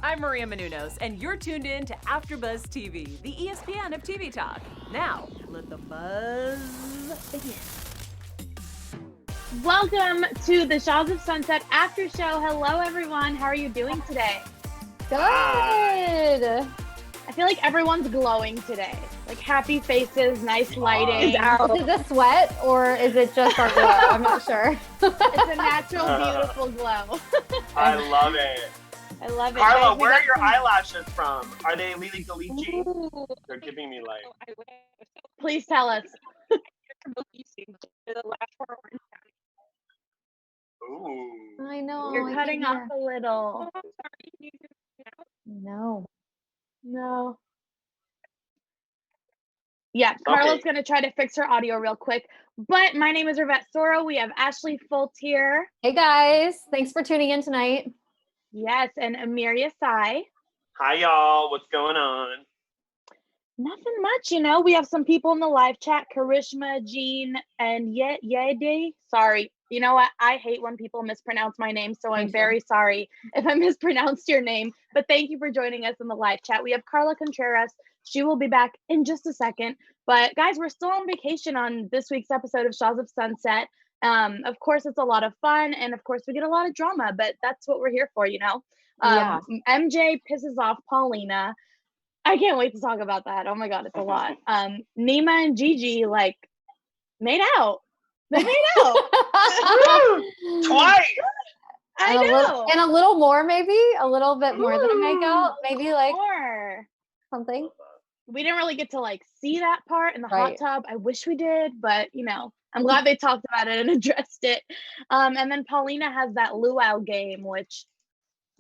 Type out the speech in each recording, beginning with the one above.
I'm Maria Menounos, and you're tuned in to AfterBuzz TV, the ESPN of TV talk. Now, let the buzz begin. Welcome to the Shahs of Sunset after show. Hello, everyone. How are you doing today? Good. I feel like everyone's glowing today. Like happy faces, nice lighting. Is it the sweat or is it just our glow? I'm not sure. It's a natural, beautiful glow. I love it. I love it. Carla, Guys, where are your eyelashes from? Are they Lily Galici? They're giving me life. Please tell us. Ooh. I know. You're I cutting can off a little. hear. No. No. Yeah, Carla's going to try to fix her audio real quick. But my name is Rivet Soro. We have Ashley Fultz here. Hey guys, thanks for tuning in tonight. Yes, and Amir Yassai. Hi, y'all. What's going on? Nothing much, you know. We have some people in the live chat, Karishma, Jean, and Yede. Sorry. You know what? I hate when people mispronounce my name, so I'm very sorry if I mispronounced your name. But thank you for joining us in the live chat. We have Karla Contreras. She will be back in just a second. But guys, we're still on vacation on this week's episode of Shahs of Sunset. Of course, it's a lot of fun, and of course, we get a lot of drama, but that's what we're here for, you know? Yeah. MJ pisses off Paulina. I can't wait to talk about that. Oh my God, it's a lot. Nema and Gigi, like, made out. They made out. Twice! I know. And a little more, maybe? A little bit more than a makeout? Maybe like more. something? We didn't really get to like see that part in the hot Right. tub. I wish we did, but you know, I'm glad they talked about it and addressed it. And then Paulina has that Luau game, which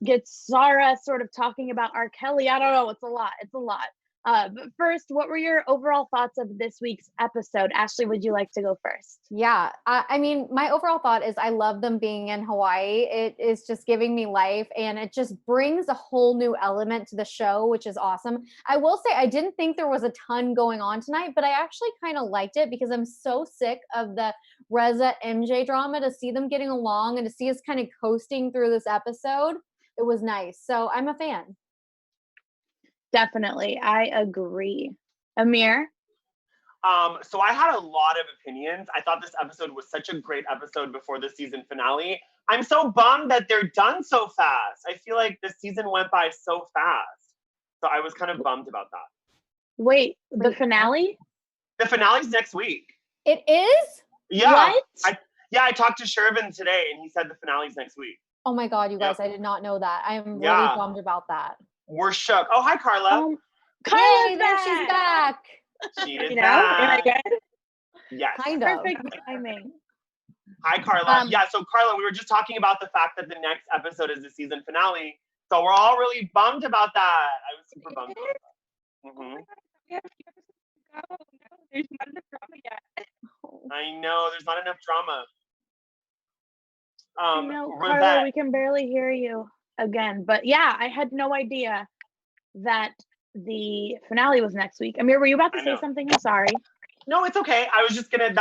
gets Sara sort of talking about R. Kelly. I don't know. It's a lot. It's a lot. But first, what were your overall thoughts of this week's episode? Ashley, would you like to go first? Yeah. I mean, my overall thought is I love them being in Hawaii. It is just giving me life and it just brings a whole new element to the show, which is awesome. I will say I didn't think there was a ton going on tonight, but I actually kind of liked it because I'm so sick of the Reza MJ drama. To see them getting along and to see us kind of coasting through this episode, it was nice. So I'm a fan. Definitely. I agree. Amir? So I had a lot of opinions. I thought this episode was such a great episode before the season finale. I'm so bummed that they're done so fast. I feel like the season went by so fast. So I was kind of bummed about that. Wait, the finale? The finale's next week. It is? Yeah. What? I talked to Shervin today and he said the finale's next week. Oh my God, you guys, Yep. I did not know that. I am really Yeah. bummed about that. We're shook. Oh, hi, Carla. Carla's Yay, there she's back. She is You know, am I back. good? Yes. Kind of. Perfect timing. Hi, Carla. So Carla, we were just talking about the fact that the next episode is the season finale. So we're all really bummed about that. I was super bummed about that. Mm-hmm. There's not enough drama yet. I know, there's not enough drama. No, Rivet. Carla, we can barely hear you again. But yeah, I had no idea that the finale was next week. Amir, were you about to say something? I'm sorry. No, it's okay. I was just gonna, and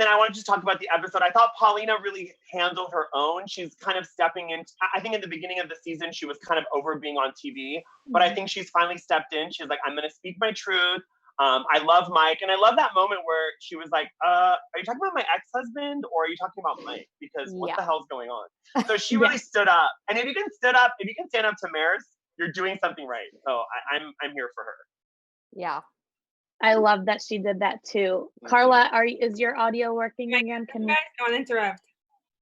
then I wanted to talk about the episode. I thought Paulina really handled her own. She's kind of stepping in. I think in the beginning of the season, she was kind of over being on TV, but I think she's finally stepped in. She's like, I'm gonna speak my truth. I love Mike. And I love that moment where she was like, are you talking about my ex-husband or are you talking about Mike? Because what the hell's going on? So she really stood up. And if you can stand up to Maris, you're doing something right. So I'm here for her. Yeah. I love that she did that too. Carla, is your audio working again? Can guys don't interrupt.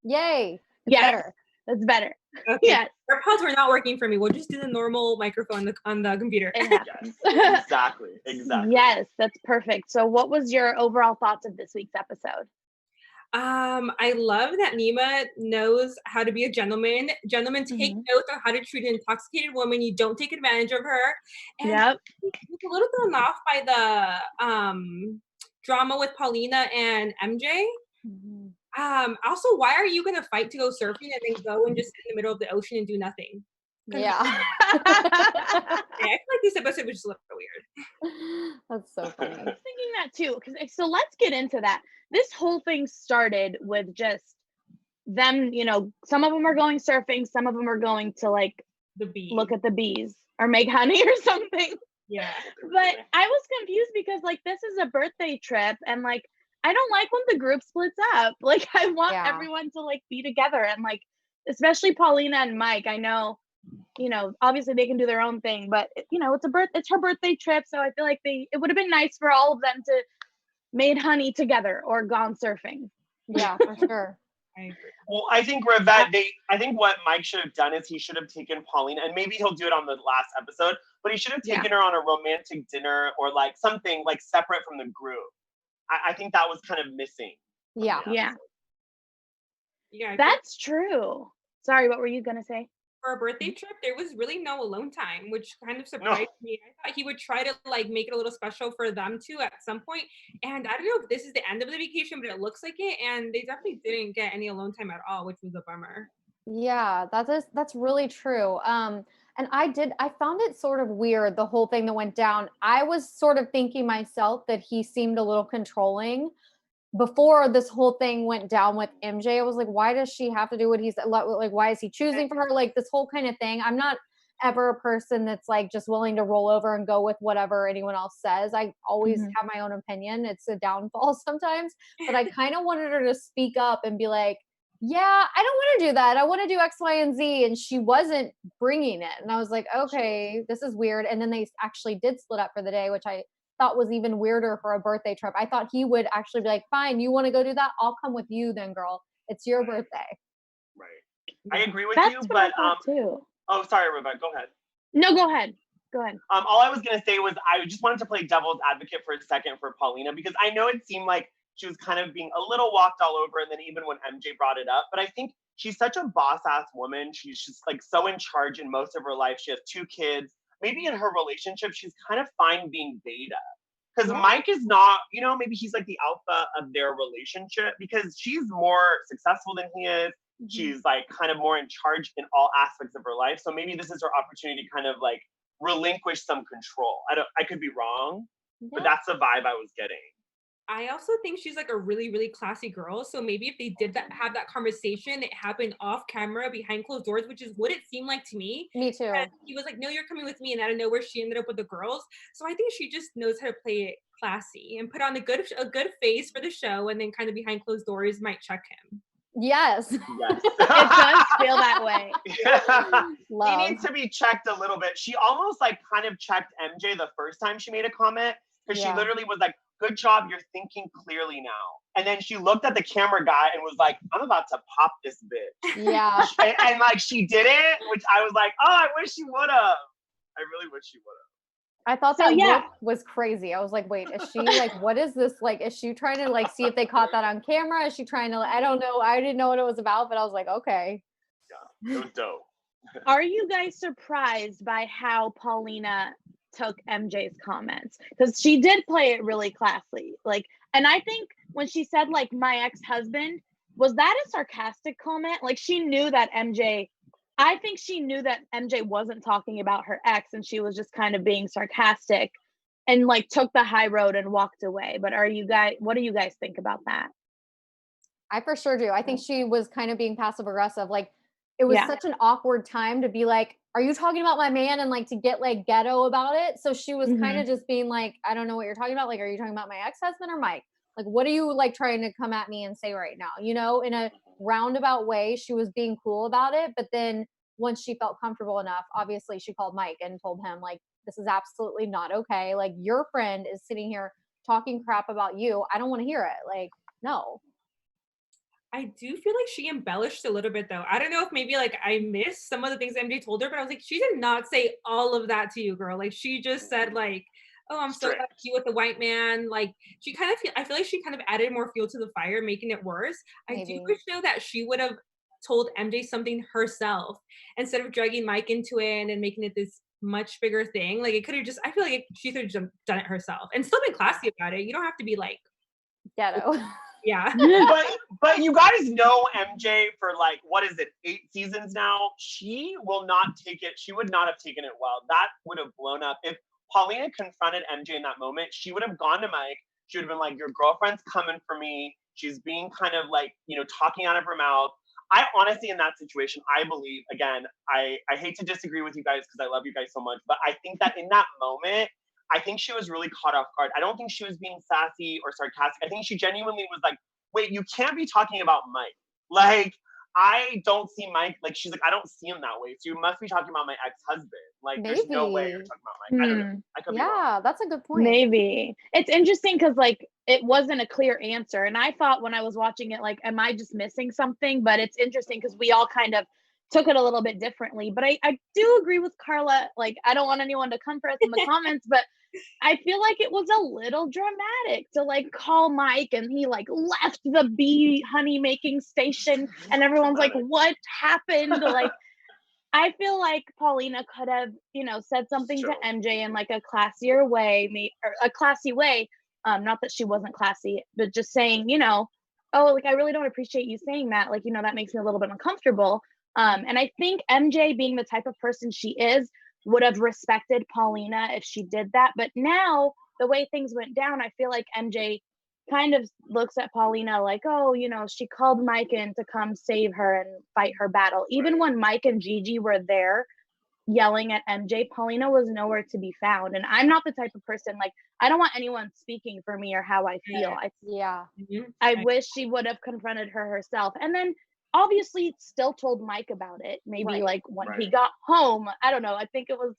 Yay. Better. That's better. Okay. Yes. AirPods were not working for me. We'll just do the normal microphone on the computer. It happens. Yes, exactly. Yes, that's perfect. So what was your overall thoughts of this week's episode? I love that Nima knows how to be a gentleman. Gentlemen take notes on how to treat an intoxicated woman. You don't take advantage of her. And Yep. was a little thrown off by the drama with Paulina and MJ. Also, why are you gonna fight to go surfing and then go and just sit in the middle of the ocean and do nothing? Yeah. I feel like this episode was just a little weird. That's so funny. I was thinking that too. So let's get into that. This whole thing started with just them, you know, some of them are going surfing, some of them are going to like the bee. look at the bees or make honey or something. Yeah. But I was confused because like this is a birthday trip and like I don't like when the group splits up. Like I want everyone to like be together and like especially Paulina and Mike. I know, you know, obviously they can do their own thing, but you know, it's her birthday trip, so I feel like it would have been nice for all of them to made honey together or gone surfing. Yeah, for sure. I agree. Well, I think Rivet, I think what Mike should have done is he should have taken Paulina, and maybe he'll do it on the last episode, but he should have taken her on a romantic dinner or like something like separate from the group. I think that was kind of missing. Yeah. Yeah. That's true. Sorry, what were you gonna say? For a birthday trip, there was really no alone time, which kind of surprised me. I thought he would try to like make it a little special for them too at some point. And I don't know if this is the end of the vacation, but it looks like it. And they definitely didn't get any alone time at all, which was a bummer. Yeah, that's really true. And I found it sort of weird, the whole thing that went down. I was sort of thinking myself that he seemed a little controlling before this whole thing went down with MJ. I was like, why does she have to do what he's like? Why is he choosing for her? Like this whole kind of thing. I'm not ever a person that's like just willing to roll over and go with whatever anyone else says. I always have my own opinion. It's a downfall sometimes, but I kind of wanted her to speak up and be like, yeah, I don't want to do that. I want to do X, Y, and Z. And she wasn't bringing it. And I was like, okay, this is weird. And then they actually did split up for the day, which I thought was even weirder for a birthday trip. I thought he would actually be like, fine, you want to go do that? I'll come with you then, girl. It's your birthday. Right. I agree with That's you, what but I thought too. oh, sorry, Rebecca, go ahead. No, go ahead. All I was gonna say was I just wanted to play devil's advocate for a second for Paulina because I know it seemed like she was kind of being a little walked all over, and then even when MJ brought it up, but I think she's such a boss-ass woman. She's just like so in charge in most of her life. She has 2 kids. Maybe in her relationship, she's kind of fine being beta. Because Mike is not, you know, maybe he's like the alpha of their relationship because she's more successful than he is. She's like kind of more in charge in all aspects of her life. So maybe this is her opportunity to kind of like relinquish some control. I could be wrong, but that's the vibe I was getting. I also think she's like a really, really classy girl. So maybe if they did have that conversation, it happened off camera behind closed doors, which is what it seemed like to me. Me too. And he was like, no, you're coming with me. And out of nowhere, she ended up with the girls. So I think she just knows how to play it classy and put on a good face for the show. And then kind of behind closed doors might check him. Yes. It does feel that way. He needs to be checked a little bit. She almost like kind of checked MJ the first time she made a comment because she literally was like, good job, you're thinking clearly now. And then she looked at the camera guy and was like, I'm about to pop this bitch. Yeah. and like she did it, which I was like, oh, I wish she would have. I really wish she would have. I thought that look was crazy. I was like, wait, is she like, what is this? Like, is she trying to like see if they caught that on camera? Is she trying to, I don't know. I didn't know what it was about, but I was like, okay. Yeah, it was dope. Are you guys surprised by how Paulina took MJ's comments? Because she did play it really classy. Like, and I think when she said like my ex-husband, was that a sarcastic comment? Like she knew that I think she knew that MJ wasn't talking about her ex and she was just kind of being sarcastic and like took the high road and walked away. But what do you guys think about that? I for sure do. I think she was kind of being passive aggressive. Like it was such an awkward time to be like, are you talking about my man? And like to get like ghetto about it. So she was kind of just being like, I don't know what you're talking about. Like, are you talking about my ex-husband or Mike? Like, what are you like trying to come at me and say right now? You know, in a roundabout way, she was being cool about it. But then once she felt comfortable enough, obviously she called Mike and told him like, this is absolutely not okay. Like your friend is sitting here talking crap about you. I don't want to hear it. Like, no. I do feel like she embellished a little bit though. I don't know if maybe like I missed some of the things MJ told her, but I was like, she did not say all of that to you, girl. Like she just said like, oh, I'm so lucky with the white man. Like she kind of I feel like she kind of added more fuel to the fire, making it worse. Maybe. I do wish though that she would have told MJ something herself instead of dragging Mike into it and making it this much bigger thing. Like it could have just, I feel like she could have done it herself and still been classy about it. You don't have to be like ghetto. Yeah. but you guys know MJ for like, what is it, 8 seasons now? She will not take it. She would not have taken it well. That would have blown up. If Paulina confronted MJ in that moment, she would have gone to Mike. She would have been like, your girlfriend's coming for me. She's being kind of like, you know, talking out of her mouth. I honestly, in that situation, I believe, again, I hate to disagree with you guys because I love you guys so much, but I think that in that moment, I think she was really caught off guard. I don't think she was being sassy or sarcastic. I think she genuinely was like, wait, you can't be talking about Mike. Like, I don't see Mike, like, she's like, I don't see him that way. So you must be talking about my ex-husband. Like, there's no way you're Maybe. talking about Mike. I don't know. I could be wrong. Yeah, that's a good point. Maybe. It's interesting because like it wasn't a clear answer. And I thought when I was watching it, like, am I just missing something? But it's interesting because we all kind of took it a little bit differently. But I do agree with Karla. Like, I don't want anyone to come for us in the comments, but I feel like it was a little dramatic to like call Mike and he like left the bee honey making station and everyone's like, what happened? Like, I feel like Paulina could have, you know, said something to MJ in like a classier way, or a classy way. Not that she wasn't classy, but just saying, you know, oh, like, I really don't appreciate you saying that. Like, you know, that makes me a little bit uncomfortable. And I think MJ, being the type of person she is, would have respected Paulina if she did that. But now, the way things went down, I feel like MJ kind of looks at Paulina like, oh, you know, she called Mike in to come save her and fight her battle. Even when Mike and Gigi were there yelling at MJ, Paulina was nowhere to be found. And I'm not the type of person, like, I don't want anyone speaking for me or how I feel. I wish she would have confronted her herself. And then obviously still told Mike about it. Maybe like when he got home. I don't know. I think it was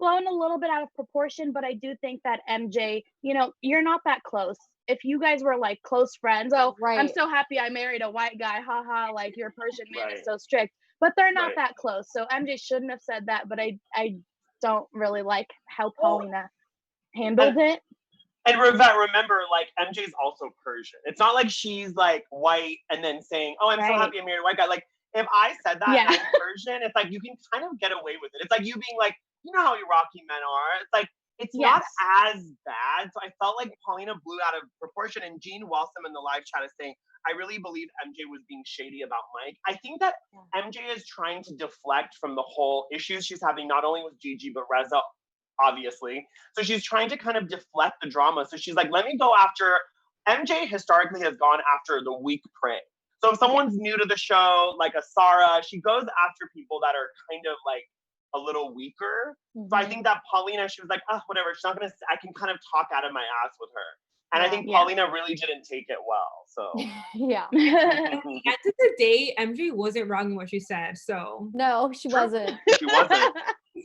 blown a little bit out of proportion, but I do think that MJ, you know, you're not that close. If you guys were like close friends, I'm so happy I married a white guy, haha, like your Persian man is so strict, but they're not that close. So MJ shouldn't have said that, but I don't really like how Paulina handled it. And Rivet, remember, like, MJ's also Persian. It's not like she's like white and then saying, oh, I'm so happy I married a white guy. Like, if I said that and I'm Persian, it's like you can kind of get away with it. It's like you being like, you know how Iraqi men are. It's like, it's not as bad. So I felt like Paulina blew out of proportion. And Jean Walsum in the live chat is saying, I really believe MJ was being shady about Mike. I think that MJ is trying to deflect from the whole issues she's having, not only with Gigi, but Reza, obviously. So she's trying to kind of deflect the drama. So she's like, let me go after, MJ historically has gone after the weak prey. So if someone's new to the show, like a Sara, she goes after people that are kind of like a little weaker. So I think that Paulina, she was like, oh, whatever. She's not going to, I can kind of talk out of my ass with her. And I think Paulina really didn't take it well. So At the end of the day, MJ wasn't wrong in what she said. So no, she wasn't. She wasn't.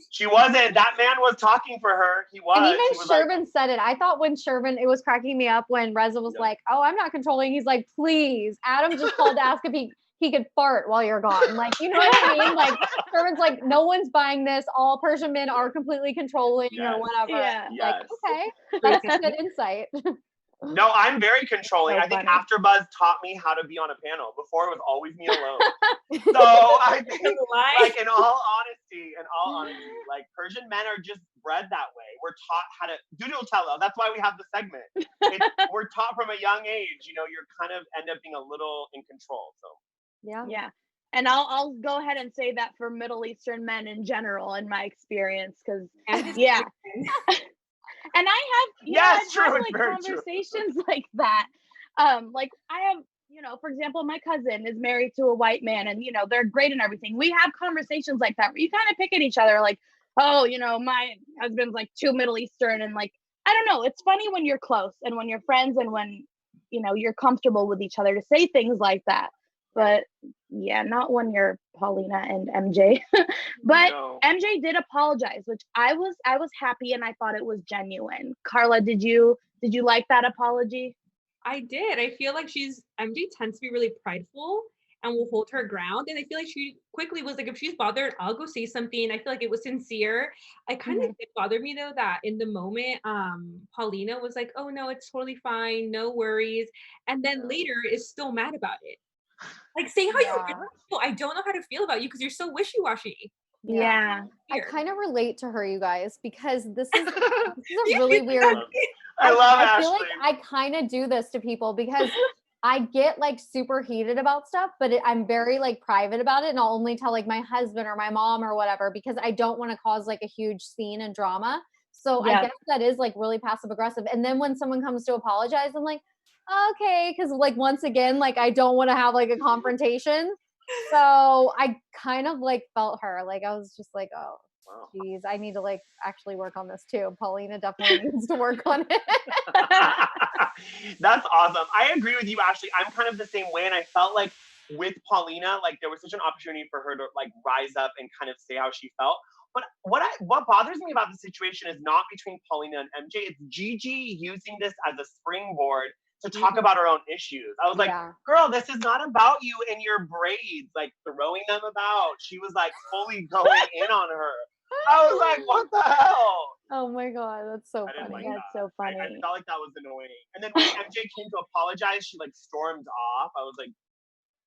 She wasn't. That man was talking for her. He was. And even Shervin said it. I thought when Shervin, it was cracking me up when Reza was like, oh, I'm not controlling. He's like, please. Adam just called to ask if he could fart while you're gone. Like, you know what I mean? Like, Shervin's like, no one's buying this. All Persian men are completely controlling or whatever. Yeah. Like, okay, that's a good insight. No, I'm very controlling. So I think funny. AfterBuzz taught me how to be on a panel. Before, it was always me alone. So I think, like, in all honesty, like, Persian men are just bred that way. We're taught how to doodle-tella. That's why we have the segment. We're taught from a young age, you know, you're kind of end up being a little in control. So yeah. And I'll go ahead and say that for Middle Eastern men in general, in my experience, because and I have had like conversations like that. Like, I have, you know, for example, my cousin is married to a white man and, you know, they're great and everything. We have conversations like that where you kind of pick at each other like, oh, you know, my husband's like too Middle Eastern. And like, I don't know, it's funny when you're close and when you're friends and when, you know, you're comfortable with each other to say things like that. But yeah, not when you're Paulina and MJ. But MJ did apologize, which I was happy and I thought it was genuine. Karla, did you like that apology? I did. I feel like MJ tends to be really prideful and will hold her ground. And I feel like she quickly was like, if she's bothered, I'll go say something. I feel like it was sincere. I kind of it bothered me though that in the moment, Paulina was like, oh no, it's totally fine, no worries. And then later is still mad about it. Like, say how you feel. I don't know how to feel about you because you're so wishy-washy. Yeah. I kind of relate to her, you guys, because this is a really weird. I feel like I kind of do this to people because I get like super heated about stuff, but I'm very like private about it. And I'll only tell like my husband or my mom or whatever, because I don't want to cause like a huge scene and drama. So I guess that is like really passive aggressive. And then when someone comes to apologize, I'm like, okay. Cause like, once again, like I don't want to have like a confrontation. So I kind of like felt her. Like I was just like, oh, Wow. geez, I need to like actually work on this too. Paulina definitely needs to work on it. That's awesome. I agree with you, Ashley. I'm kind of the same way, and I felt like with Paulina, like there was such an opportunity for her to like rise up and kind of say how she felt. But what bothers me about the situation is not between Paulina and MJ. It's Gigi using this as a springboard to talk about her own issues. I was like, girl, this is not about you and your braids, like throwing them about. She was like fully going in on her. I was like, what the hell? Oh my God, that's so I didn't funny. like That's that. so funny. I felt like that was annoying. And then when MJ came to apologize, she like stormed off. I was like,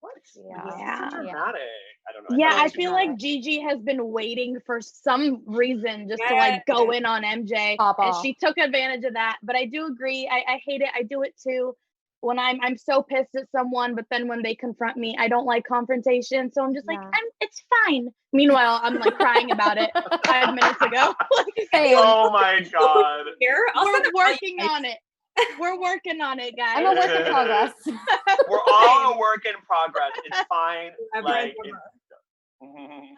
what? Yeah. This is Yeah. so dramatic. I don't know. Yeah, thought it I was feel dramatic. like Gigi has been waiting for some reason just to like go in on MJ, Pop and off. she took advantage of that. But I do agree. I hate it. I do it too. When I'm so pissed at someone, but then when they confront me, I don't like confrontation. So I'm just like, it's fine. Meanwhile, I'm like crying about it 5 minutes ago. Oh my God. Here, We're working on it. We're working on it, guys. I'm a work in progress. We're all a work in progress. It's fine. Ever Like, and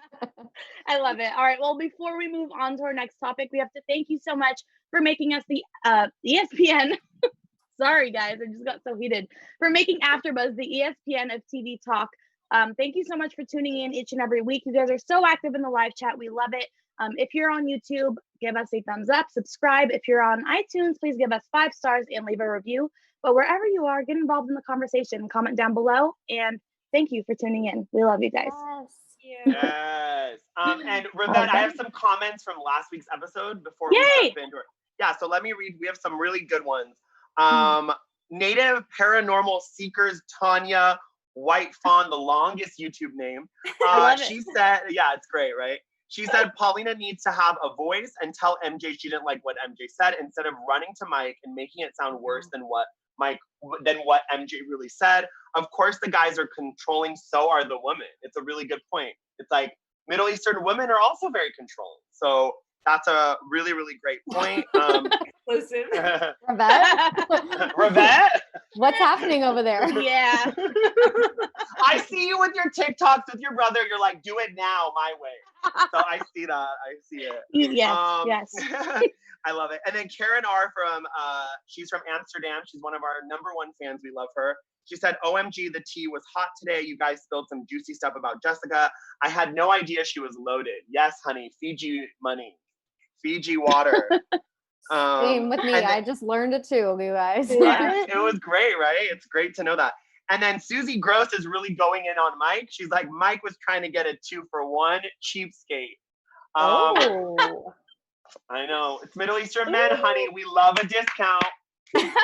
I love it. All right. Well, before we move on to our next topic, we have to thank you so much for making us the ESPN. Sorry, guys. I just got so heated. For making AfterBuzz the ESPN of TV talk. Thank you so much for tuning in each and every week. You guys are so active in the live chat. We love it. If you're on YouTube, give us a thumbs up, subscribe. If you're on iTunes, please give us 5 stars and leave a review. But wherever you are, get involved in the conversation. Comment down below. And thank you for tuning in. We love you guys. Yes. And Rivet, I have some comments from last week's episode before we jump into it. Yeah, so let me read. We have some really good ones. Native Paranormal Seekers Tanya White Fawn, the longest YouTube name. She said, yeah, it's great, right? She said Paulina needs to have a voice and tell MJ she didn't like what MJ said instead of running to Mike and making it sound worse than what MJ really said. Of course, the guys are controlling, so are the women. It's a really good point. It's like Middle Eastern women are also very controlling. So that's a really, really great point. Listen. Rivet? What's happening over there? Yeah. I see you with your TikToks with your brother. You're like, do it now my way. So I see that. I see it. Yes. I love it. And then Karen R she's from Amsterdam. She's one of our #1 fans. We love her. She said, OMG, the tea was hot today. You guys spilled some juicy stuff about Jessica. I had no idea she was loaded. Yes, honey. Fiji money. Fiji water. Same with me. I just learned it too, you guys. Right? It was great, right? It's great to know that. And then Susie Gross is really going in on Mike. She's like, Mike was trying to get a 2-for-1 cheapskate. I know. It's Middle Eastern men, honey. We love a discount. It's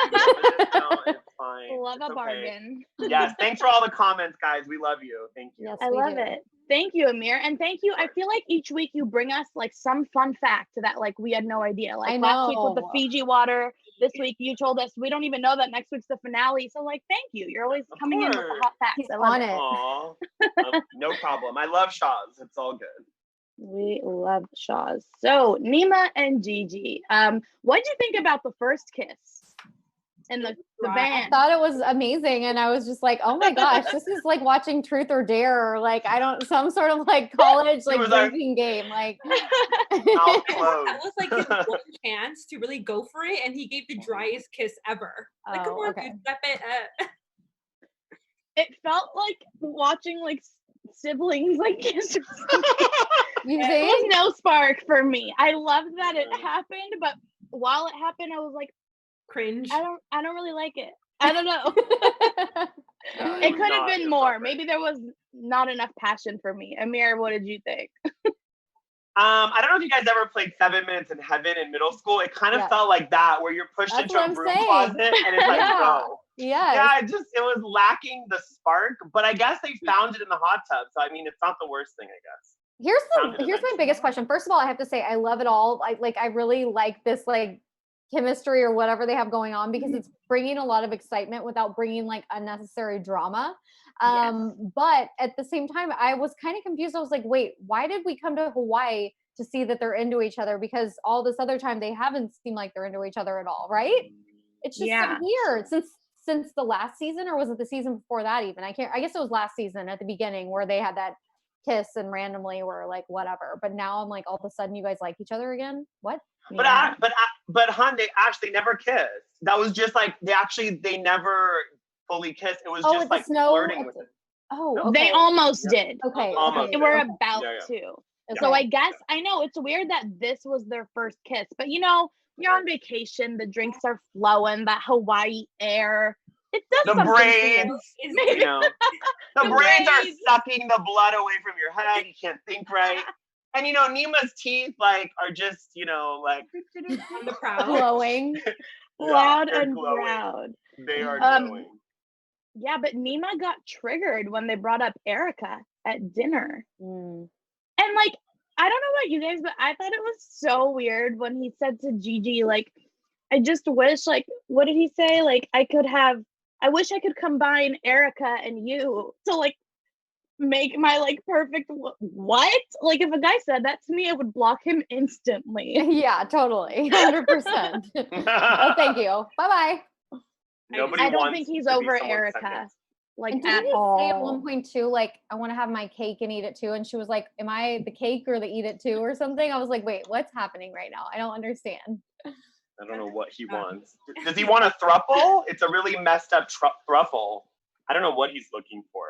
fine. Love it's a bargain. Yes. Thanks for all the comments, guys. We love you. Thank you. Yes, I love it. Thank you, Amir. And thank you. I feel like each week you bring us like some fun fact that like we had no idea. Like last week with the Fiji water. This week you told us we don't even know that next week's the finale. So like, thank you. You're always coming in with the hot facts. I love it. No problem. I love Shahs. It's all good. We love Shahs. So Nema and Gigi. What did you think about the first kiss in the van? I thought it was amazing, and I was just like, oh my gosh, this is like watching Truth or Dare, or like some sort of like college like drinking game. Like that was like his one chance to really go for it, and he gave the driest kiss ever. Like, come on, dude, step it up. It felt like watching like siblings like kiss. You think? There was no spark for me. I loved that it happened, but while it happened, I was like, cringe. I don't really like it. I don't know. It could have been more. Maybe there was not enough passion for me. Amir, what did you think? I don't know if you guys ever played 7 Minutes in Heaven in middle school. It kind of felt like that, where you're pushed into a broom closet and it's like, go. Yeah, it was lacking the spark, but I guess they found it in the hot tub. So I mean, it's not the worst thing, I guess. Here's my biggest question. First of all, I have to say I love it all. I really like this like chemistry or whatever they have going on, because it's bringing a lot of excitement without bringing like unnecessary drama. But at the same time, I was kind of confused. I was like, wait, why did we come to Hawaii to see that they're into each other? Because all this other time they haven't seemed like they're into each other at all, right? It's just so weird. since the last season, or was it the season before that even? I guess it was last season at the beginning where they had that kiss and randomly were like, whatever. But now I'm like, all of a sudden you guys like each other again? What? But hun, they actually never kissed. That was just like, they never fully kissed. It was just like flirting with it. Oh, No. They almost did. Okay. Almost They did. were about to. Yeah. So I guess, I know it's weird that this was their first kiss, but you know, you're on vacation, the drinks are flowing, that Hawaii air. It does The something brains, to you. you know, the brains are sucking the blood away from your head. You can't think right. And you know, Nima's teeth like are just, you know, like On the prowl. Glowing. Loud they're and glowing. proud. They are glowing. Yeah, but Nima got triggered when they brought up Erica at dinner. Mm. And like, I don't know about you guys, but I thought it was so weird when he said to Gigi, like, I just wish, like, what did he say? Like, I wish I could combine Erica and you to like make my like perfect what? Like if a guy said that to me, I would block him instantly. Yeah, totally. 100%. Oh, thank you. Bye-bye. Nobody I don't wants think he's to be over someone's Erica. second. Like And at didn't he say at one all. point too, like, I want to have my cake and eat it too? And she was like, am I the cake or the eat it too or something? I was like, wait, what's happening right now? I don't understand. I don't know what he wants. Does he want a thruple? It's a really messed up thruple. I don't know what he's looking for.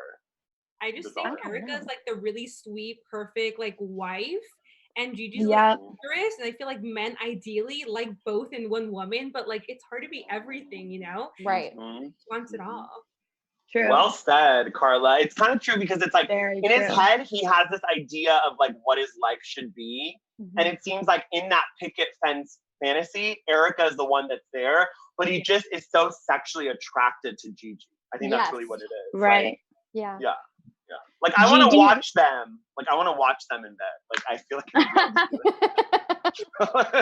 I just Bizarre. think Erica's like the really sweet, perfect like wife, and Gigi's Yep. like dangerous. And I feel like men ideally like both in one woman, but like it's hard to be everything, you know? Right. He wants it all. True. Well said, Karla. It's kind of true because it's like Very in his true. head, he has this idea of like what his life should be. Mm-hmm. And it seems like in that picket fence fantasy, Erica is the one that's there, but he just is so sexually attracted to Gigi. I think that's really what it is. Right. Like, Yeah. yeah. Like I want to Gigi- watch them. Like I want to watch them in bed. Like I feel like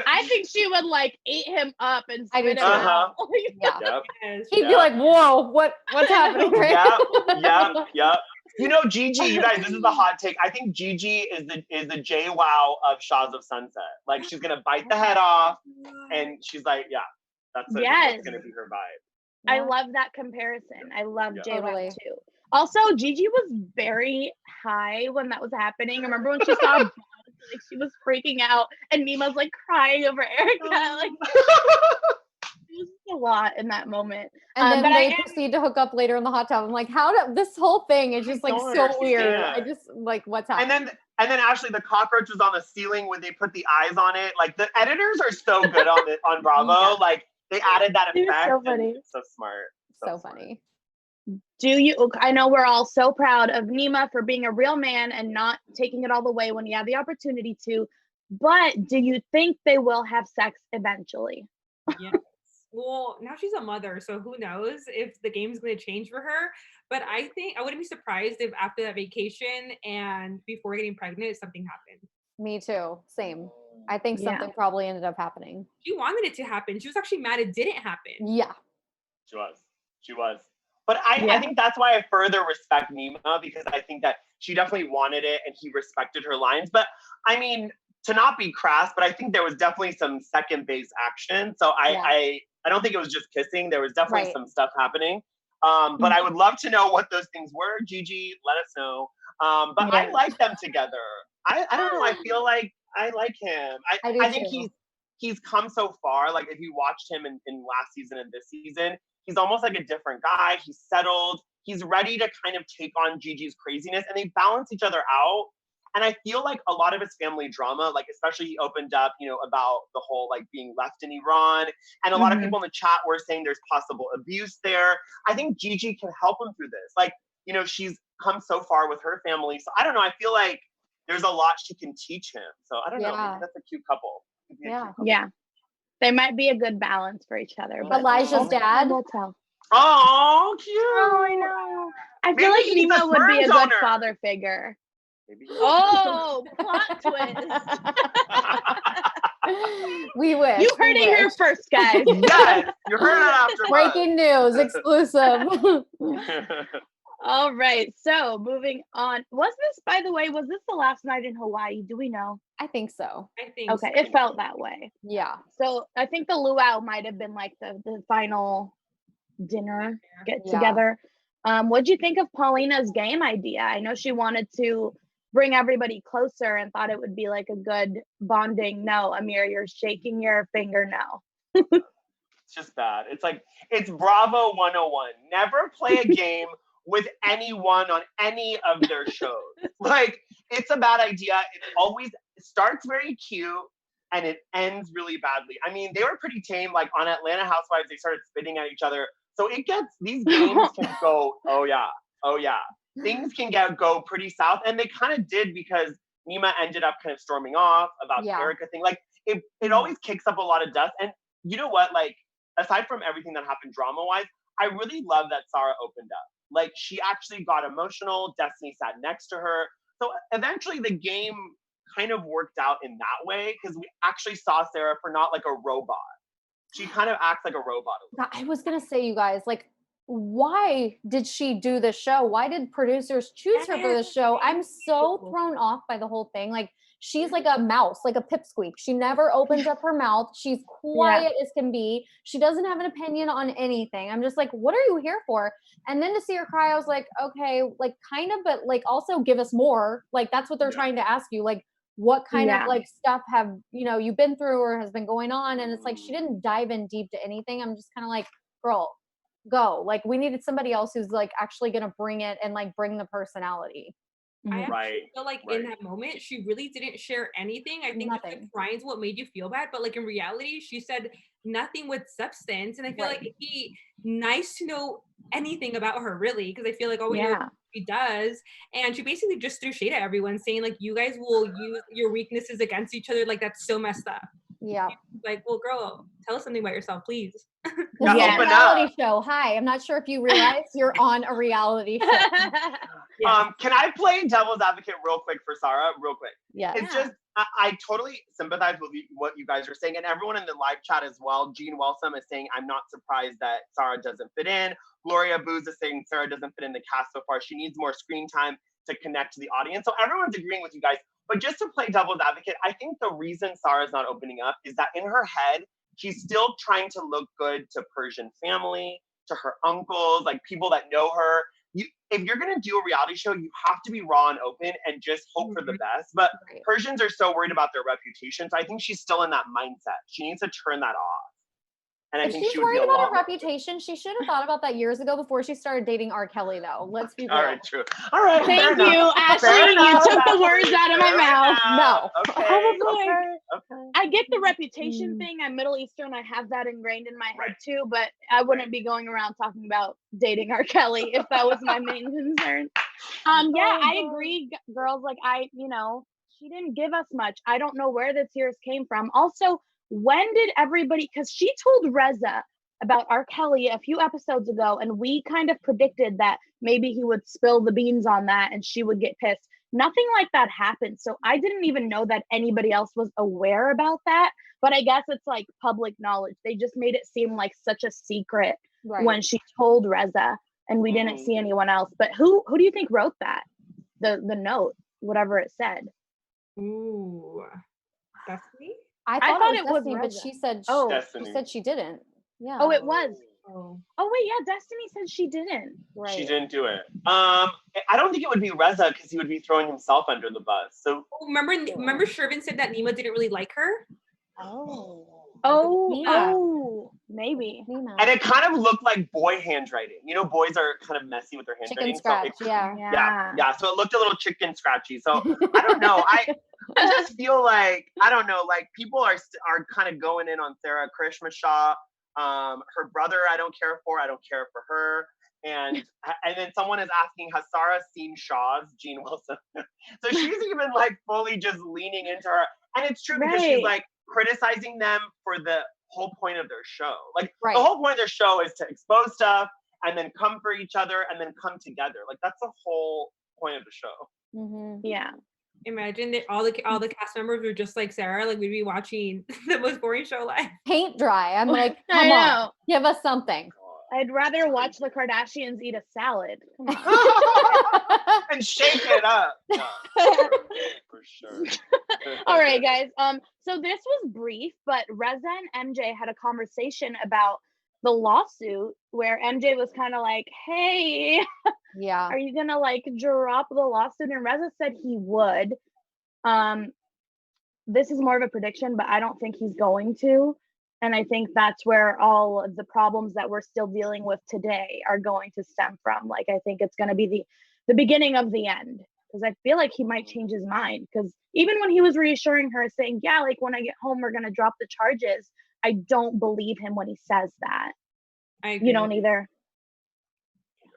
I think she would like eat him up and I do spit him too. out. Yeah. Yep. Yes. He'd be like, whoa, what's happening right Yep. You know, Gigi, you guys, this is a hot take. I think Gigi is the JWoww of Shahs of Sunset. Like she's gonna bite the head off, and she's like, yeah, that's gonna be her vibe. I love that comparison. I love J-Lo Totally. too. Also, Gigi was very high when that was happening. Remember when she saw Buzz, like she was freaking out, and Nima's like crying over Erica. Like it was a lot in that moment. And then but they proceed to hook up later in the hot tub. I'm like, this whole thing is just like don't so weird. understand. I just like, what's happening? And then Ashley, the cockroach was on the ceiling when they put the eyes on it. Like the editors are so good on Bravo. Yeah. Like they added that It was effect. so funny. It's so smart. So funny. I know we're all so proud of Nima for being a real man and not taking it all the way when he had the opportunity to, but do you think they will have sex eventually? Yes. Well, now she's a mother, so who knows if the game's going to change for her. But I think I wouldn't be surprised if after that vacation and before getting pregnant, something happened. Me too. Same. I think something probably ended up happening. She wanted it to happen. She was actually mad it didn't happen. Yeah. She was. But I think that's why I further respect Nima, because I think that she definitely wanted it and he respected her lines. But I mean, to not be crass, but I think there was definitely some second base action. So I don't think it was just kissing. There was definitely some stuff happening. But I would love to know what those things were. Gigi, let us know. But I like them together. I don't know. I feel like I like him. I think he's come so far. Like if you watched him in last season and this season, he's almost like a different guy. He's settled. He's ready to kind of take on Gigi's craziness, and they balance each other out. And I feel like a lot of his family drama, like especially he opened up, about the whole like being left in Iran, and a lot of people in the chat were saying there's possible abuse there. I think Gigi can help him through this. Like, she's come so far with her family. So I don't know. I feel like there's a lot she can teach him. So I don't know. Maybe that's a cute couple. Yeah. They might be a good balance for each other. But Elijah's dad. We'll tell. Oh, cute. Oh, I know. I feel like Maybe he's Nima a would be a sperm good donor. father figure. Maybe. Oh, plot twist. We wish. You heard it here first, guys. Yes, you heard it after. Breaking news, exclusive. All right, so moving on. Was this the last night in Hawaii? Do we know? I think so. I think Okay, so. it felt that way. Yeah. So I think the luau might have been like the final dinner get together. What'd you think of Paulina's game idea? I know she wanted to bring everybody closer and thought it would be like a good bonding. No, Amir, you're shaking your finger no. It's just bad. It's like, it's Bravo 101. Never play a game with anyone on any of their shows. Like, it's a bad idea. It starts very cute and it ends really badly. I mean, they were pretty tame. Like on Atlanta Housewives, they started spitting at each other. So these games can go, oh yeah. Things can go pretty south. And they kind of did because Nima ended up kind of storming off about the Erica thing. Like, it always kicks up a lot of dust. And you know what? Like, aside from everything that happened drama-wise, I really love that Sara opened up. Like, she actually got emotional. Destiny sat next to her. So eventually the game kind of worked out in that way because we actually saw Sara for not like a robot. She kind of acts like a robot. I was going to say, you guys, like, why did she do the show? Why did producers choose her for the show? I'm so thrown off by the whole thing. Like, she's like a mouse, like a pipsqueak. She never opens up her mouth. She's quiet as can be. She doesn't have an opinion on anything. I'm just like, what are you here for? And then to see her cry, I was like, okay, like kind of, but like also give us more. Like, that's what they're trying to ask you. Like, what kind of like stuff have, you've been through or has been going on? And it's like, she didn't dive in deep to anything. I'm just kind of like, girl, go. Like, we needed somebody else who's like actually going to bring it and like bring the personality. I actually feel like in that moment, she really didn't share anything. I think like crying's what made you feel bad, but like in reality, she said nothing with substance. And I feel like it'd be nice to know anything about her, really, because I feel like she does. And she basically just threw shade at everyone, saying like, you guys will use your weaknesses against each other. Like, that's so messed up. Yeah. Like, well, girl, tell us something about yourself, please. Yeah, reality show. Hi, I'm not sure if you realize you're on a reality show. Can I play devil's advocate real quick for Sara? Real quick. Yeah. It's just, I totally sympathize with what you guys are saying. And everyone in the live chat as well. Jean Wellsome is saying, I'm not surprised that Sara doesn't fit in. Gloria Booz is saying Sara doesn't fit in the cast so far. She needs more screen time to connect to the audience. So everyone's agreeing with you guys. But just to play devil's advocate, I think the reason Sara's not opening up is that in her head, she's still trying to look good to Persian family, to her uncles, like people that know her. If you're going to do a reality show, you have to be raw and open and just hope for the best. But Persians are so worried about their reputation. So I think she's still in that mindset. She needs to turn that off. And I think she's worried about her reputation. She should have thought about that years ago before she started dating R. Kelly, though. Let's be real. All right, true. All right. Thank you, Ashley. You took the words out of my mouth. No. Okay. I get the reputation thing. I'm Middle Eastern. I have that ingrained in my head too, but I wouldn't be going around talking about dating R. Kelly if that was my main concern. I agree, girls. Like she didn't give us much. I don't know where the tears came from. Also, when did everybody, because she told Reza about R. Kelly a few episodes ago, and we kind of predicted that maybe he would spill the beans on that and she would get pissed. Nothing like that happened. So I didn't even know that anybody else was aware about that. But I guess it's like public knowledge. They just made it seem like such a secret when she told Reza, and we didn't see anyone else. But who do you think wrote that? The note, whatever it said. Ooh, Destiny? I thought it was Destiny, but she said she said she didn't. Yeah. Oh, it was. Oh wait, yeah. Destiny said she didn't. Right. She didn't do it. I don't think it would be Reza because he would be throwing himself under the bus. So remember Shervin said that Nima didn't really like her. Maybe. And it kind of looked like boy handwriting. Boys are kind of messy with their handwriting. Chicken scratch, yeah. So it looked a little chicken scratchy. So I don't know. I just feel like, I don't know, like people are kind of going in on Sara. Karishma Shah, her brother, I don't care for. I don't care for her. And then someone is asking, has Sara seen Shahs, Jean Wilson? So she's even like fully just leaning into her. And it's true because she's like criticizing them for the whole point of their show. Like the whole point of their show is to expose stuff and then come for each other and then come together. Like that's the whole point of the show. Mm-hmm. Yeah. Imagine that all the cast members were just like Sara. Like we'd be watching the most boring show live. Paint dry. I'm like, come on, give us something. I'd rather watch the Kardashians eat a salad. Come on. And shake it up. Yeah, for sure. All right, guys. So this was brief, but Reza and MJ had a conversation about the lawsuit where MJ was kind of like, hey, Yeah. are you gonna like drop the lawsuit? And Reza said he would. This is more of a prediction, but I don't think he's going to. And I think that's where all of the problems that we're still dealing with today are going to stem from. Like, I think it's going to be the beginning of the end, because I feel like he might change his mind. Because even when he was reassuring her, saying, yeah, like when I get home, we're going to drop the charges, I don't believe him when he says that. I agree. You don't either.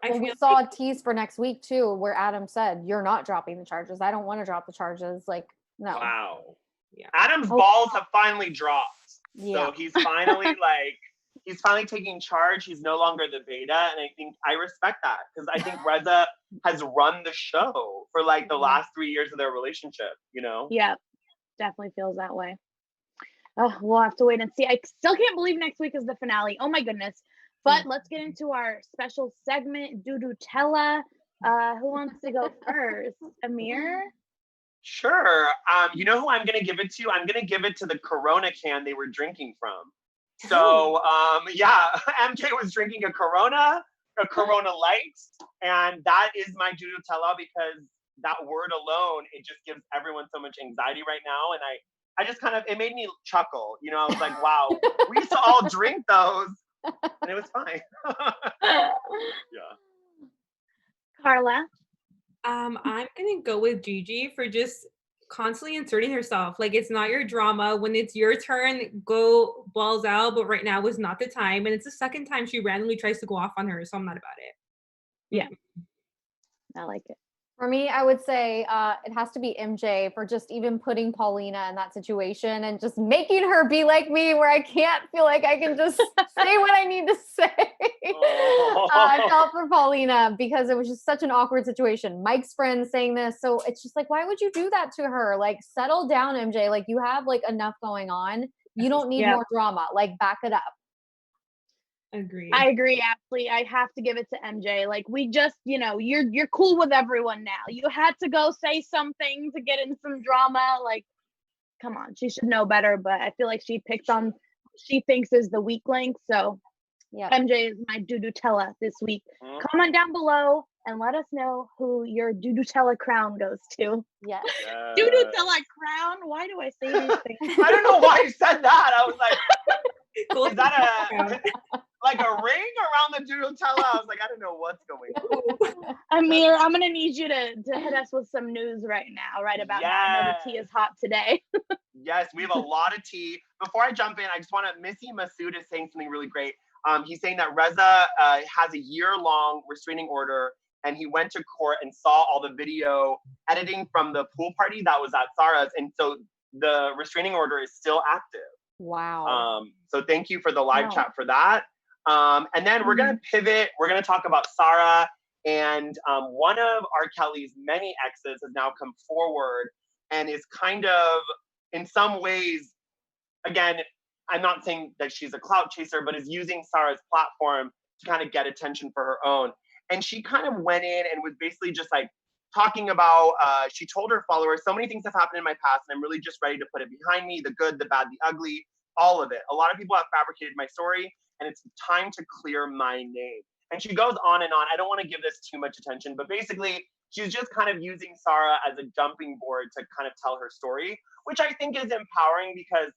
Well, we saw a tease for next week too, where Adam said, "You're not dropping the charges. I don't want to drop the charges." Like, no. Wow. Yeah. Adam's balls have finally dropped. Yeah. So he's finally he's finally taking charge. He's no longer the beta. And I think I respect that, because I think Reza has run the show for like the last 3 years of their relationship, you know? Yeah, definitely feels that way. Oh, we'll have to wait and see. I still can't believe next week is the finale. Oh my goodness. But let's get into our special segment, Dudutella. Who wants to go first? Amir? Sure. You know who I'm going to give it to? I'm going to give it to the Corona can they were drinking from. So, yeah, MJ was drinking a Corona Light, and that is my Dudutella, because that word alone, it just gives everyone so much anxiety right now. And I just kind of, it made me chuckle. You know, I was like, wow, we used to all drink those, and it was fine. Yeah. Karla? I'm gonna go with Gigi for just constantly inserting herself. Like, it's not your drama. When it's your turn, go balls out. But right now was not the time, and it's the second time she randomly tries to go off on her, so I'm not about it. Yeah, I like it. For me, I would say it has to be MJ for just even putting Paulina in that situation and just making her be like me, where I can't feel like I can just say what I need to say. I felt for Paulina because it was just such an awkward situation. Mike's friend saying this, so it's just like, why would you do that to her? Like, settle down, MJ. Like, you have like enough going on. You don't need more drama. Like, back it up. Agree. I agree, absolutely. I have to give it to MJ. Like, we just, you know, you're cool with everyone now. You had to go say something to get in some drama. Like, come on, she should know better. But I feel like she picked on she thinks is the weak link. So yeah, MJ is my Dudutella this week. Comment down below and let us know who your Dudutella crown goes to. Yes. Dudutella crown? Why do I say these things? I don't know why you said that. I was like, is that like a ring around the Dudutella? I was like, I don't know what's going on. Amir, I'm gonna need you to hit us with some news right now, right about now. I know the tea is hot today. Yes, we have a lot of tea. Before I jump in, I just want to, Missy Masood is saying something really great. He's saying that Reza has a year-long restraining order, and he went to court and saw all the video editing from the pool party that was at Sara's, and so the restraining order is still active. Wow. So thank you for the live chat for that. And then we're going to pivot. We're going to talk about Sara, and one of R. Kelly's many exes has now come forward and is kind of, in some ways, again, I'm not saying that she's a clout chaser, but is using Sara's platform to kind of get attention for her own. And she kind of went in and was basically just like talking about, she told her followers, so many things have happened in my past, and I'm really just ready to put it behind me, the good, the bad, the ugly, all of it. A lot of people have fabricated my story, and it's time to clear my name. And she goes on and on. I don't want to give this too much attention, but basically, she's just kind of using Sara as a jumping board to kind of tell her story, which I think is empowering, because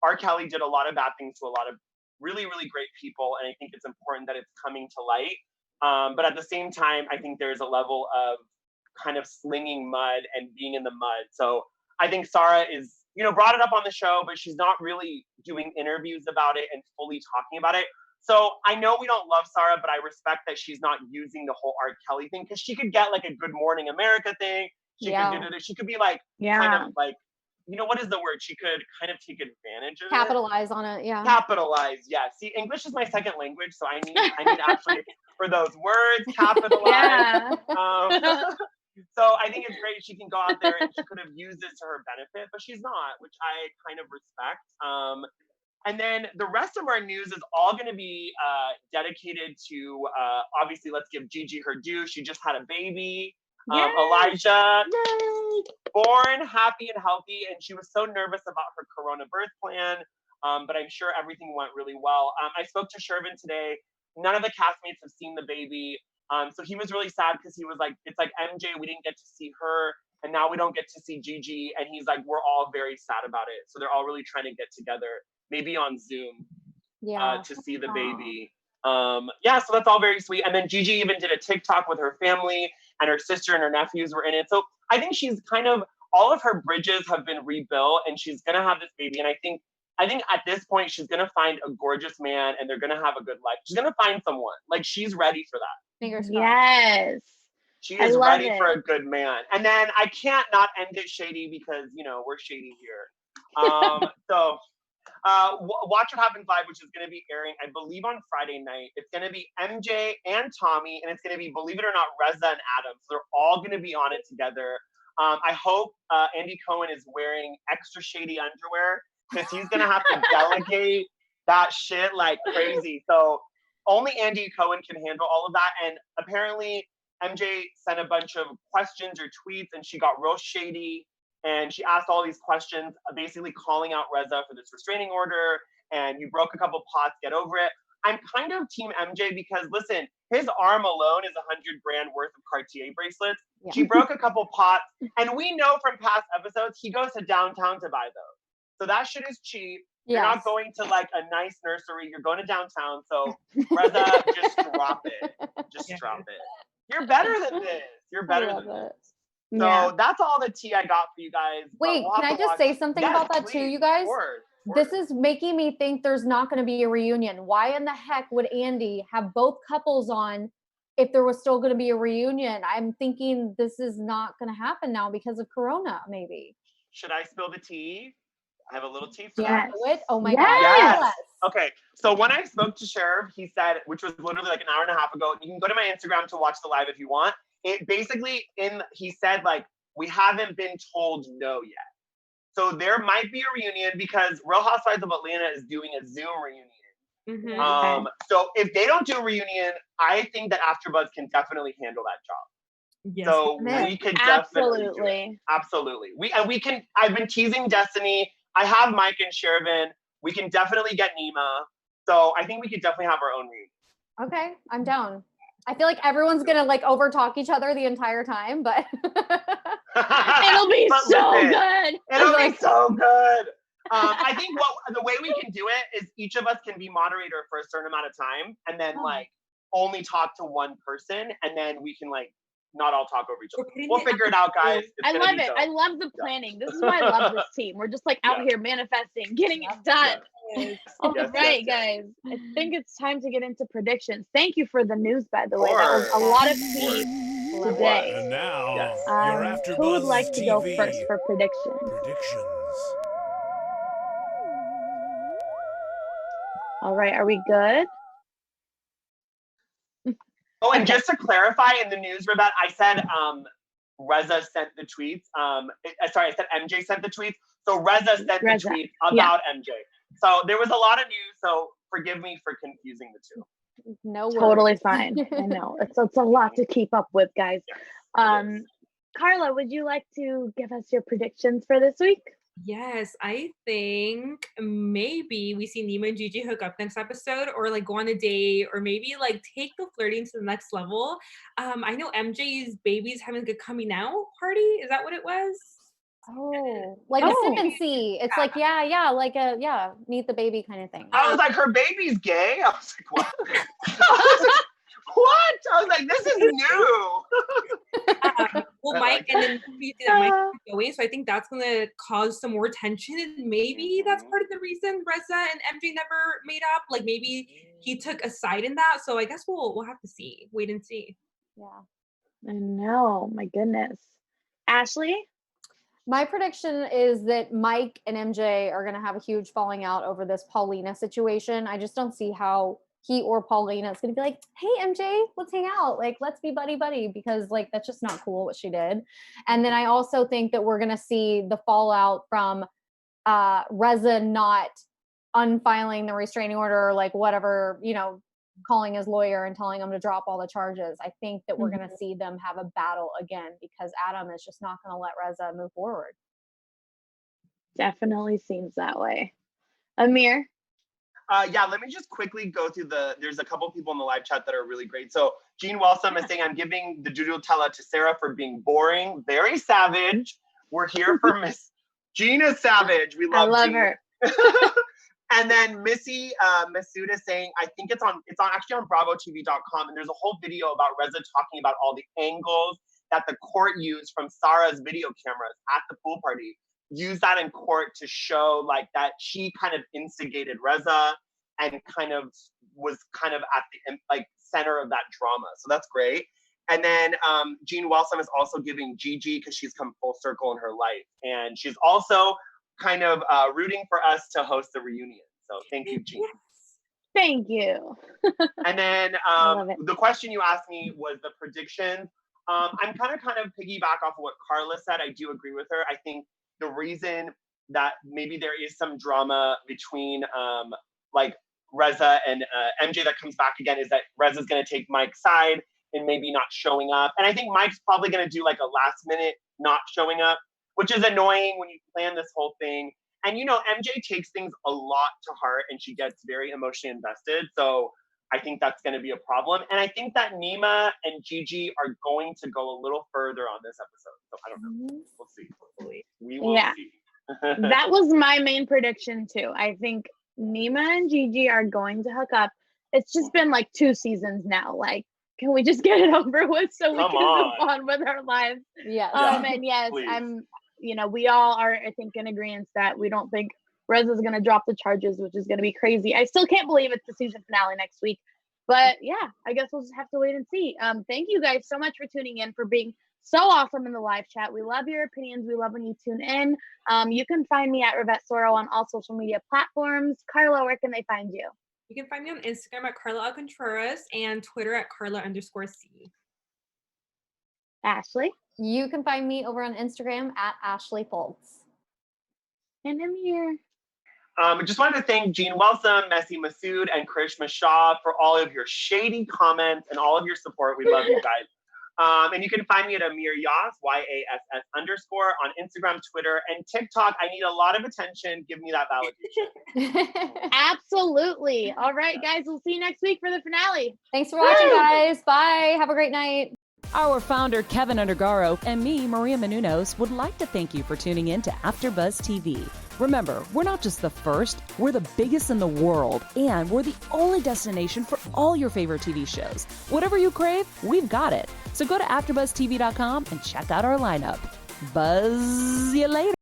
R. Kelly did a lot of bad things to a lot of really, really great people, and I think it's important that it's coming to light. But at the same time, I think there's a level of kind of slinging mud and being in the mud. So I think Sara is, you know, brought it up on the show, but she's not really doing interviews about it and fully talking about it. So I know we don't love Sara, but I respect that she's not using the whole R. Kelly thing, because she could get like a Good Morning America thing. She could be like, kind of like, you know, what is the word? She could kind of take advantage of Capitalize on it, yeah. Capitalize, yeah. See, English is my second language, so I need actually for those words, capitalize. So I think it's great she can go out there and she could have used this to her benefit, but she's not, which I kind of respect. And then the rest of our news is all going to be dedicated to, obviously, let's give Gigi her due. She just had a baby. Elijah, born happy and healthy, and she was so nervous about her corona birth plan. but I'm sure everything went really well. I spoke to Shervin today. None of the castmates have seen the baby. So he was really sad because he was like, it's like MJ, we didn't get to see her, and now we don't get to see Gigi. And he's like, we're all very sad about it. So they're all really trying to get together, maybe on Zoom, to see the baby. Yeah, so that's all very sweet. And then Gigi even did a TikTok with her family, and her sister and her nephews were in it. So I think she's kind of, all of her bridges have been rebuilt, and she's gonna have this baby. And I think at this point she's gonna find a gorgeous man, and they're gonna have a good life. She's gonna find someone. Like, she's ready for that. Fingers crossed. Yes. She is ready for a good man. And then I can't not end it shady because, you know, we're shady here. So Watch What Happens Live, which is going to be airing, I believe, on Friday night. It's going to be MJ and Tommy, and it's going to be, believe it or not, Reza and Adam. So they're all going to be on it together. I hope Andy Cohen is wearing extra shady underwear, because he's going to have to delegate that shit like crazy. So only Andy Cohen can handle all of that. And apparently MJ sent a bunch of questions or tweets, and she got real shady. And she asked all these questions, basically calling out Reza for this restraining order. And you broke a couple pots, get over it. I'm kind of team MJ because, listen, his arm alone is $100,000 worth of Cartier bracelets. Yeah. She broke a couple pots. And we know from past episodes, he goes to downtown to buy those. So that shit is cheap. Yes. You're not going to like a nice nursery. You're going to downtown. So Reza, just drop it. Just drop it. You're better than this. You're better than this. So that's all the tea I got for you guys. Wait, can I just say something about that too, you guys? This is making me think there's not going to be a reunion. Why in the heck would Andy have both couples on if there was still going to be a reunion? I'm thinking this is not going to happen now because of Corona, maybe. Should I spill the tea? I have a little tea for that. Oh my God. Yes. Okay. So when I spoke to Sheriff, he said, which was literally like an hour and a half ago, you can go to my Instagram to watch the live if you want. It basically, he said, like, we haven't been told no yet. So there might be a reunion because Real Housewives of Atlanta is doing a Zoom reunion. Mm-hmm. So if they don't do a reunion, I think that AfterBuzz can definitely handle that job. Yes. So we could definitely do it. Absolutely. I've been teasing Destiny. I have Mike and Shervin. We can definitely get Nema. So I think we could definitely have our own reunion. Okay, I'm down. I feel like everyone's gonna like over talk each other the entire time, but it'll be so good. It'll be so good. I think the way we can do it is each of us can be moderator for a certain amount of time, and then like only talk to one person, and then we can like not all talk over each other. We'll figure it out, guys. I love it. I love the planning. This is why I love this team. We're just like out here manifesting, getting it done. All right, guys. I think it's time to get into predictions. Thank you for the news, by the way. That was a lot of tea today. And now, your AfterBuzz who would like to TV go first for predictions? All right, are we good? Oh, and just to clarify in the news, Rivet, I said Reza sent the tweets. Sorry, I said MJ sent the tweets. So Reza sent the tweet about MJ. So there was a lot of news. So forgive me for confusing the two. No worries. Totally fine. I know it's a lot to keep up with, guys. Karla, would you like to give us your predictions for this week? Yes, I think maybe we see Nima and Gigi hook up next episode, or like go on a date, or maybe like take the flirting to the next level. I know MJ's baby's having a coming out party. Is that what it was? Oh, like a sip and see. It's like, like meet the baby kind of thing. I was like, her baby's gay? I was like, what? What? I was like, this is new. Well, Mike, and then we see that Mike is going, so I think that's gonna cause some more tension, and maybe that's part of the reason Reza and MJ never made up. Like maybe he took a side in that. So I guess we'll have to see. Wait and see. Yeah. I know. My goodness. Ashley? My prediction is that Mike and MJ are going to have a huge falling out over this Paulina situation. I just don't see how he or Paulina is going to be like, hey, MJ, let's hang out. Like, let's be buddy, because like, that's just not cool what she did. And then I also think that we're going to see the fallout from Reza not unfiling the restraining order, or like whatever, calling his lawyer and telling him to drop all the charges. I think that we're going to see them have a battle again, because Adam is just not going to let Reza move forward. Definitely seems that way. Amir. Yeah, let me just quickly go through there's a couple people in the live chat that are really great. So Jean Wellsome is saying, I'm giving the Dudutella to Sara for being boring, very savage. We're here for Miss Jean is savage. We love I love Jean. her. And then Missy Masuda saying, I think it's actually on BravoTV.com, and there's a whole video about Reza talking about all the angles that the court used from Sara's video cameras at the pool party. Use that in court to show like that she kind of instigated Reza and kind of was kind of at the like center of that drama. So that's great. And then Jean Wellsome is also giving Gigi because she's come full circle in her life. And she's also kind of rooting for us to host the reunion. So thank you, Jean. Thank you. And then love it. the question you asked me was the prediction. I'm kind of piggyback off of what Karla said. I do agree with her. I think the reason that maybe there is some drama between like Reza and MJ that comes back again is that Reza's going to take Mike's side and maybe not showing up. And I think Mike's probably going to do like a last minute not showing up, which is annoying when you plan this whole thing. And you know, MJ takes things a lot to heart and she gets very emotionally invested. So I think that's going to be a problem. And I think that Nema and Gigi are going to go a little further on this episode. So I don't know. We'll see. Hopefully. We will see. That was my main prediction too. I think Nema and Gigi are going to hook up. It's just been like 2 seasons now. Like, can we just get it over with so we can move on with our lives? Yes. And yes, please. We all are, I think, in agreement that we don't think Reza's going to drop the charges, which is going to be crazy. I still can't believe it's the season finale next week. But yeah, I guess we'll just have to wait and see. Thank you guys so much for tuning in, for being so awesome in the live chat. We love your opinions. We love when you tune in. You can find me at Rivet Soro on all social media platforms. Karla, where can they find you? You can find me on Instagram at Karla Contreras and Twitter at Karla_C. Ashley? You can find me over on Instagram at Ashley Fultz. And Amir. I just wanted to thank Jean Wellsome, Messi Masood, and Karishma Shah for all of your shady comments and all of your support. We love you guys. And you can find me at Amir Yass, YASS_ on Instagram, Twitter, and TikTok. I need a lot of attention. Give me that validation. Absolutely. All right, guys. We'll see you next week for the finale. Thanks for watching, guys. Bye. Have a great night. Our founder, Kevin Undergaro, and me, Maria Menounos, would like to thank you for tuning in to AfterBuzz TV. Remember, we're not just the first, we're the biggest in the world, and we're the only destination for all your favorite TV shows. Whatever you crave, we've got it. So go to AfterBuzzTV.com and check out our lineup. Buzz you later.